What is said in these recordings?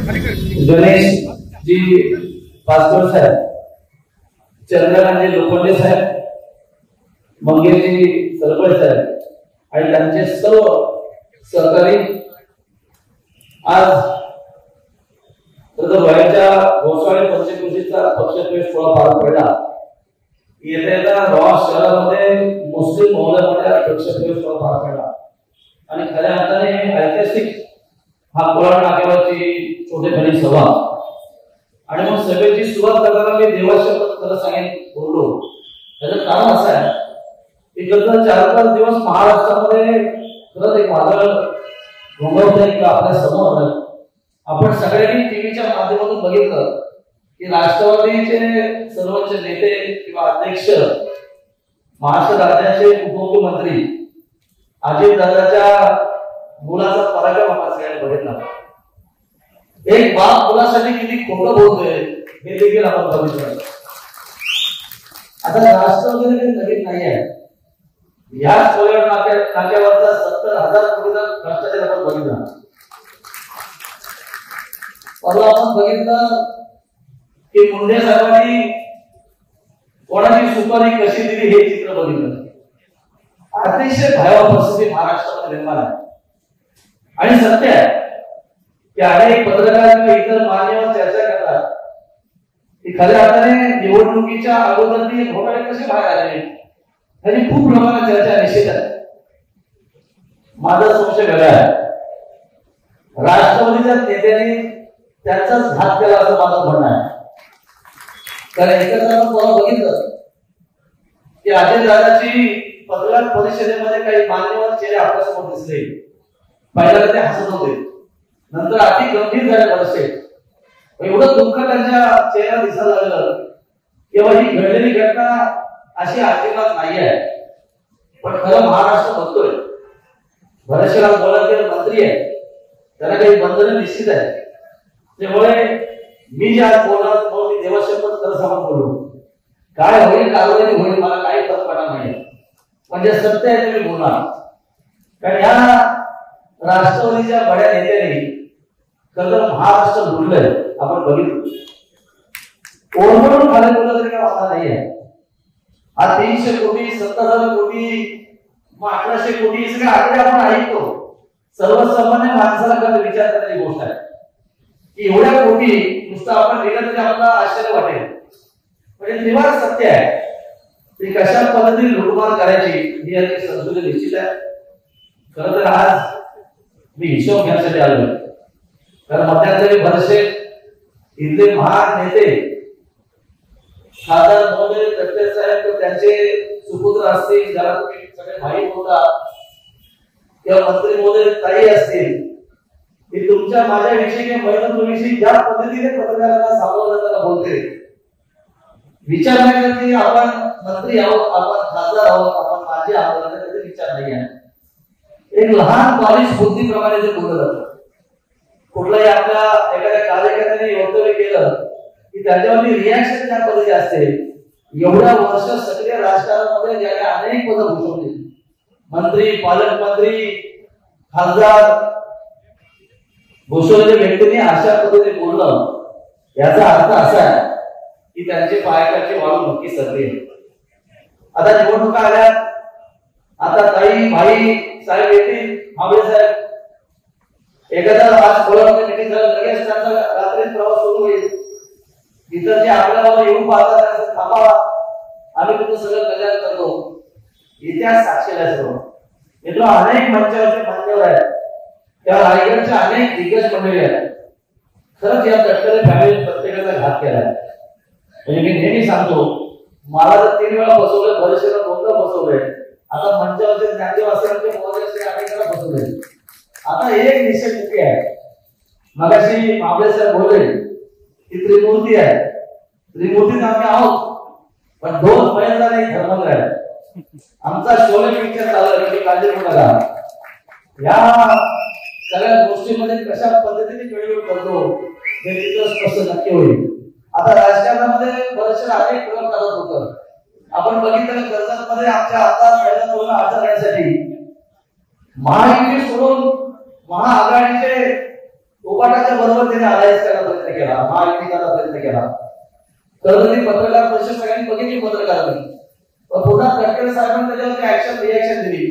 गणेश जी पासकर साहेब, चंद्रकांत लोखंडे साहेब, मंगेशजी सरपळे साहेब आणि त्यांचे सर्व सहकारी आज व्हायच्या घोषवाडी पंचकृषीचा पक्षप्रवेश सोहळा पार पडला. येत्या रॉस शहरामध्ये मुस्लिम बहुलामध्ये पक्षप्रवेश सोहळा पार पडला आणि खऱ्या अर्थाने ऐतिहासिक हा कोळा नाक्यावरची छोटेखानी सभा आणि मग सभेची सुरुवात करताना मी देवाशपथ खरं बोललो. त्याचं कारण असं आहे की गत 4-5 दिवस महाराष्ट्रामध्ये खरंच एक वादळ घोंघावतंय का आपल्या समोर आलं. आपण सगळ्यांनी टीव्हीच्या माध्यमातून बघितलं की राष्ट्रवादीचे सर्वोच्च नेते किंवा अध्यक्ष महाराष्ट्र राज्याचे उपमुख्यमंत्री अजितदादाच्या मुलाचा पराक्रम आपण सगळ्यांनी बघितला. एक बाप मुलासाठी किती खोटं बोलतोय हे देखील आपण बघितलं. आता राष्ट्रवादीने नवीन नाही आहे. याच नाक्यावरचा 70,000 कोटीचा भ्रष्टाचार आपण बघितला. परवा आपण बघितलं की मुंडे साहेबांनी कोणाची सुपारी कशी दिली हे चित्र बघितलं. अतिशय भयावह परिस्थिती महाराष्ट्रामध्ये निर्माण आहे आणि सत्य आहे की अनेक पत्रकार किंवा इतर मान्यवर चर्चा करतात की खऱ्या अर्थाने निवडणुकीच्या अगोदर ती घोटाळे कसे बाहेर आले आणि खूप लोकांना चर्चा निश्चित आहे. माझा संशय वेगळा आहे. राष्ट्रवादीच्या नेत्यांनी त्यांचाच घात केला असं माझं म्हणणं आहे. कारण एकत्र आपण बघितलं की अजितदादाची पत्रकार परिषदेमध्ये काही मान्यवर चेहरे आपल्यासमोर दिसले. पहिल्यांदा ते हसत होते, नंतर अति गंभीर झाले बरेचसे. एवढं दुःख त्यांच्या चेहऱ्याला दिसायला लागलं किंवा ही घडलेली घटना अशी अजिबात नाही आहे. पण खरं महाराष्ट्र बघतोय बरेचसे बोलायचे मंत्री आहे, त्यांना काही बंधनं निश्चित आहे. त्यामुळे मी जे आज बोलणार मी देवाशपथ खरं सांगून बोललो. काय होईल कारवाई होईल मला काही फरक पडणार नाही. म्हणजे सत्य आहे ते मी बोलणार. कारण या राष्ट्रवादीच्या बड्या नेत्यांनी खरं महाराष्ट्र लुटलंय. आपण बघितलं ओरडून खाली बोललं तरी काय वाटणार नाही आहे. हा 300 कोटी 70,000 कोटी 1800 कोटी सगळे आकडे आपण ऐकतो. सर्वसामान्य माणसाला कधी विचार करण्याची गोष्ट आहे की एवढ्या कोटी नुसतं आपण दिलं तरी आपल्याला आश्चर्य वाटेल. म्हणजे निवार सत्य आहे ती कशा पद्धतीने लुटमार करायची ही याची समजुती निश्चित आहे. खरं तर आज मी हिशोब घेण्यासाठी आलो. कारण मध्यंतरी बरेचसे इथले महान नेते खासदार महोदय तटकरे साहेब त्यांचे सुपुत्र असतील, ज्याला तुम्ही सगळे माहीत होता, किंवा मंत्री महोदय ताई असतील, की तुमच्या माझ्याविषयी किंवा महिलांविषयी ज्या पद्धतीने पत्रकारांना सामोरं जाताना बोलते, विचार नाही करत की आपण मंत्री आहोत, आपण खासदार आहोत, आपण माजी आहोत, त्याचा विचार नाही आहे. एक लहान बालिश बुद्धीप्रमाणे ते बोललं जातं. कुठलाही आपल्या एखाद्या कार्यकर्त्याने वक्तव्य केलं की त्याच्यावरती रिॲक्शन त्या पद्धती असते. एवढ्या वर्ष सक्रिय राजकारणामध्ये ज्याने अनेक पदं भूषवली, मंत्री, पालकमंत्री, खासदार भूषवलेल्या व्यक्तीने अशा पद्धतीने बोलणं याचा अर्थ असा आहे की त्यांचे पायाखालची वाळू नक्की सरली. आता निवडणुका आल्या, आता ताई भाई साहेब येतील, मावळे साहेब एखादा आज कोल्हापूर मीटिंग झालं लगेच त्यांचा रात्री प्रवास सुरू होईल. इतर जे आपल्याला येऊन पाहतात त्यांचं थांबा, आम्ही तुमचं सगळं कल्याण करतो. इतिहास साक्षीला आहे सर्व मित्र. अनेक मंचावरचे मान्यवर आहेत, त्या रायगडच्या अनेक दिग्गज मंडळी आहेत. खरंच या तटकरे फॅमिली प्रत्येकाचा घात केलाय. म्हणजे मी नेहमी सांगतो, मला तर 3 वेळा बसवलं, बरेचशे 2दा बसवलंय. आता मंचावरचे ज्ञानदेव असतील मोदीचे अनेकांना बसवले. आता एक निश्चित चुकी आहे. मगाशी मावळे साहेब बोलले की त्रिमूर्ती आहे. त्रिमूर्तीत आम्ही आहोत, पण 2 महिला नाही धर्मग्रह आहे. आमचा शोले पिक्चर चालला की काळजी करू नका. या सगळ्या गोष्टींमध्ये कशा पद्धतीने वेळोवेळी करतो हे चित्र स्पष्ट नक्की होईल. आता राजकारणामध्ये बरेचसे अनेक प्रयोग करत होतं. आपण बघितलं कर्जतमध्ये आमच्या हातात पहिल्या तोरणा अडचण येण्यासाठी महायुती सोडून महाआघाडीचे उभाटाच्या बरोबर त्याने अलायन्स करायचा प्रयत्न केला, महायुती करायचा प्रयत्न केला. खरं पत्रकार परिषद सगळ्यांनी बघितली पत्रकारांनी, पण पुन्हा तटकरे साहेबांनी त्याच्यावरती रिॲक्शन दिली.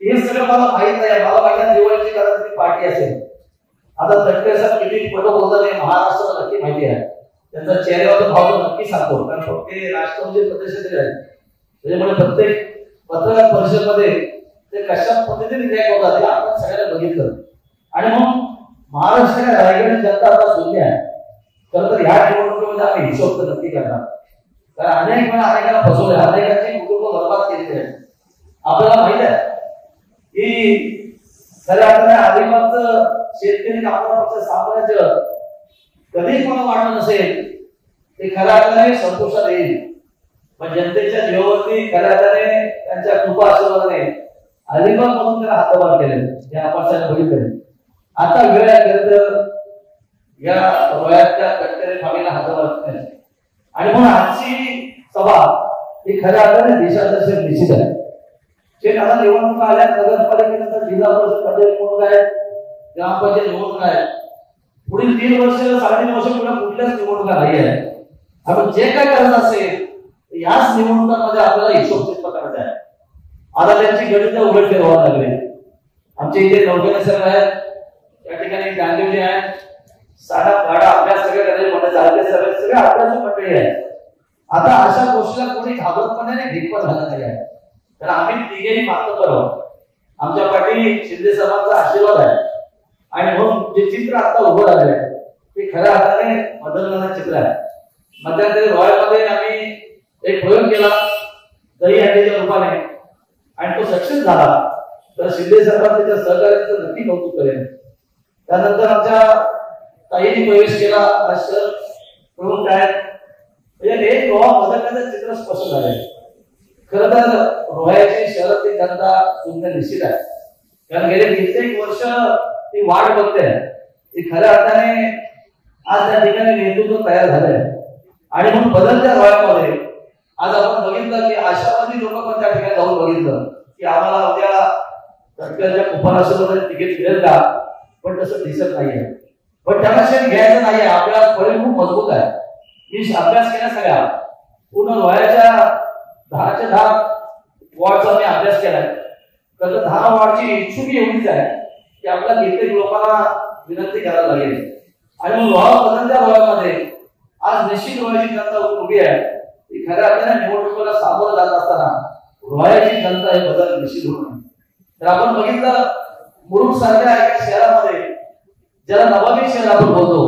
हे सगळं मला माहित नाही, मला वाटलं दिवाळीची करायची पार्टी असेल. आता तटकरे साहेब किती पटो बोलतात हे महाराष्ट्राला नक्की माहिती आहे, त्यांचा चेहऱ्यावर भाव नक्की सांगतो, कारण फक्त ते राष्ट्रवादी प्रदेशातील आहेत. त्याच्यामुळे प्रत्येक पत्रकार परिषदेमध्ये ते कशा पद्धतीने रिॲक्ट होतात हे आपण सगळ्यांना बघितलं. आणि मग महाराष्ट्राच्या रायगड जनता आता शून्य आहे. खरं तर ह्या निवडणुकीमध्ये आम्ही हिशोब तर नक्की करणार, कारण अनेक वेळा अनेकांना फसवले, अनेकांची कुटुंब बर्बाद केलेली आहे. आपल्याला माहित आहे की खऱ्या अर्थाने अलिबागचं शेतकरी कामगार पक्ष साम्राज्य कधीच मला वाटत नसेल ते खऱ्या अर्थाने संतोषात येईल. पण जनतेच्या जीवावरती खऱ्या अर्थाने त्यांच्या कृपा आशीर्वादाने अलिबाग म्हणून त्याला हातभार केले, हे आपण सगळं बघितले. आता वेळ आहे तर या रोह्याच्या तटकरे फामीला हातभार केले. आणि म्हणून आजची सभा ही खऱ्या अर्थाने दिशादर्शक निश्चित आहे. जे आता निवडणुका आल्या, नगरपालिकेनंतर जिल्हा परिषद पंचायत निवडणूक आहे, ग्रामपंचायत निवडणूक आहे. पुढील 3 वर्ष 3.5 वर्ष पुढे कुठल्याच निवडणुका नाही आहे. आपण जे काय करत असेल याच निवडणुकांमध्ये आपल्याला हिशोब करायचा आहे. आता त्यांची गणित उघड ठेवावं लागले. आमच्या इथे नौकेने सर आहेत, त्या ठिकाणी गांधीजी आहेत, साडा गाडा अभ्यास सगळे सगळे अभ्यास मंडळी आहेत. आता अशा गोष्टीला कोणी घाबरपणाने ढिकपण झालं नाही आहे, तर आम्ही तिघेही मातबर आहोत. आमच्या पाठी शिंदे साहेबांचा आशीर्वाद आहे. आणि म्हणून जे चित्र आता उभं राहिलं आहे ते खऱ्या अर्थाने बदलणारं चित्र आहे. मध्यंतरी रोह्यामध्ये आम्ही एक प्रयोग केला दही हंडीच्या रूपाने, आणि तो सक्सेस झाला. तर शिंदे साहेबांना त्याच्या सहकार्याचं नक्की कौतुक करेन. त्यानंतर आमच्या ताईंनी प्रवेश केला राष्ट्र प्रमुख काय, म्हणजे एक रोहा बदलण्याचं चित्र स्पष्ट झालंय. खरं तर रोह्याची शहरातील जनता सुंदर निश्चित आहे, कारण गेले कित्येक वर्ष ती वाट बघते. ती खऱ्या अर्थाने आज त्या ठिकाणी नेतृत्व तयार झालंय. आणि म्हणून बदलत्या रोह्यामध्ये आज आपण बघितलं की आशावादी लोक पण त्या ठिकाणी जाऊन बघितलं की आम्हाला उद्या तटकऱ्याच्या कुपनासोबत तिकीट मिळेल का, पण तसं दिसत नाहीये. पण त्याला शेत घ्यायचं नाहीये, आपल्याला फळे खूप मजबूत आहे. मी अभ्यास केला सगळ्या पूर्ण रोह्याच्या 10च्या 10 वॉर्डचा मी अभ्यास केलाय. तर 10 वॉर्डची इच्छुकी एवढीच आहे की आपल्याला कित्येक लोकांना विनंती करायला लागेल. आणि मग रोहा बदलत्या रोह्यामध्ये आज निश्चित रोह्याची जनता उभी आहे. ती खऱ्या अर्थाने निवडणुकीला सामोरं जात असताना रोह्याची जनता हे बदल निश्चित होणार. तर आपण बघितलं मुरुड सारख्या एका शहरामध्ये ज्याला नवाबी शहर आपण बोलतो,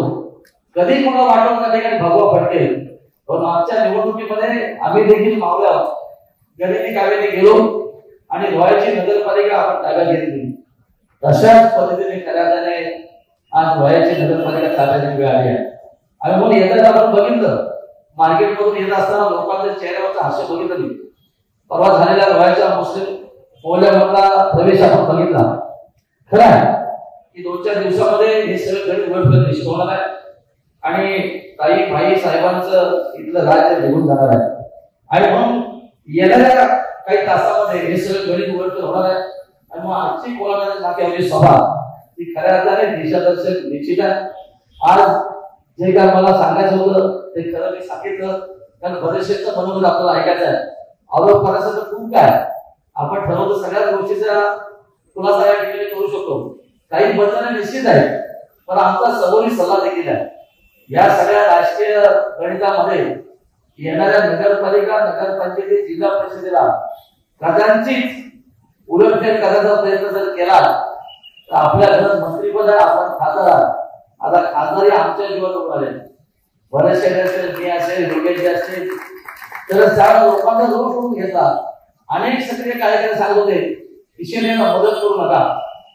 कधी कोणा वाटत त्या ठिकाणी भगवा फटके. पण मागच्या निवडणुकीमध्ये आम्ही देखील मावल्या गणिती काव्याने गेलो आणि रोह्याची नगरपालिका आपण ताब्यात घेतली. तशाच पद्धतीने खऱ्या अर्थाने आज रोह्याची नगरपालिका ताब्यात वेळ आली आहे. आणि म्हणून येताना आपण बघितलं मार्केटमधून येत असताना लोकांच्या चेहऱ्यावरचा हास्य बघितलं. परवा झालेल्या रोह्याच्या मुस्लिम मोहल्ल्यामधला प्रवेश आपण बघितला. खरं आहे की 2-4 दिवसामध्ये हे सगळं गणित उघडपणे निश्चित होणार आहे आणि ताई भाई साहेबांचं इथलं राज्य निघून जाणार आहे. आणि म्हणून येणाऱ्या काही तासामध्ये हे सगळं गणित उघडपणे होणार आहे. आणि मग आजची कोल्हापूर नाक्यावरची सभा ती खऱ्या अर्थाने दिशादर्शक निश्चित आहे. आज जे काय मला सांगायचं होतं ते खरं मी सांगितलं, कारण बरेचशेचं मनोगत आपल्याला ऐकायचं आहे. आरोप करायचं तर खूप काय, आपण ठरवलं सगळ्याच गोष्टीचा खुलासा या ठिकाणी करू शकतो. काही बदल निश्चित आहे, पण आमचा सबोरी सल्ला देखील आहे. या सगळ्या राजकीय गणितामध्ये येणाऱ्या नगरपालिका नगरपंचायती जिल्हा परिषदेला कदाचित उलटफेर करण्याचा प्रयत्न जर केला तर आपल्या घरात मंत्रीपद आहे, आपण खासदार. आता खासदारी आमच्या जीवात उभारले बरेचसे असेल, मी असेल, योगेश असेल, तर त्या लोकांचा रोष करून घेतला. अनेक सक्रिय कार्यकर्ते सांगत होते की शिवसेनेला मदत करू नका,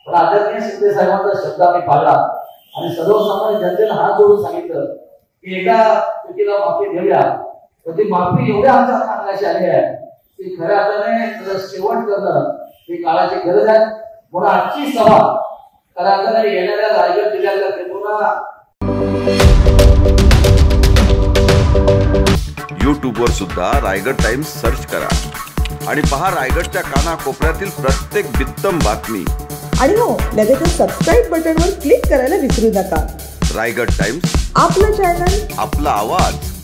पण आदरणीय शिंदे साहेबांचा शब्द आम्ही पाळला आणि सर्वसामान्य जनतेला हात जोडून सांगितलं की एकदा चुकीला माफी घेऊया. तर ती माफी एवढ्या आमच्या अंगाशी आली आहे की खऱ्या अर्थाने शेवट करणं ही काळाची गरज आहे. म्हणून आजची सभा खऱ्या अर्थाने येणाऱ्या रायगड जिल्ह्यातल्या त्रिपुरा यूट्यूबवर सुद्धा रायगड टाइम्स सर्च करा आणि पहा रायगडच्या कानाकोपऱ्यातील प्रत्येक बित्तम बातमी. आणि हो, लगेचच सबस्क्राईब बटनवर क्लिक करायला विसरू नका. रायगड टाइम्स, आपलं चॅनल, आपला आवाज.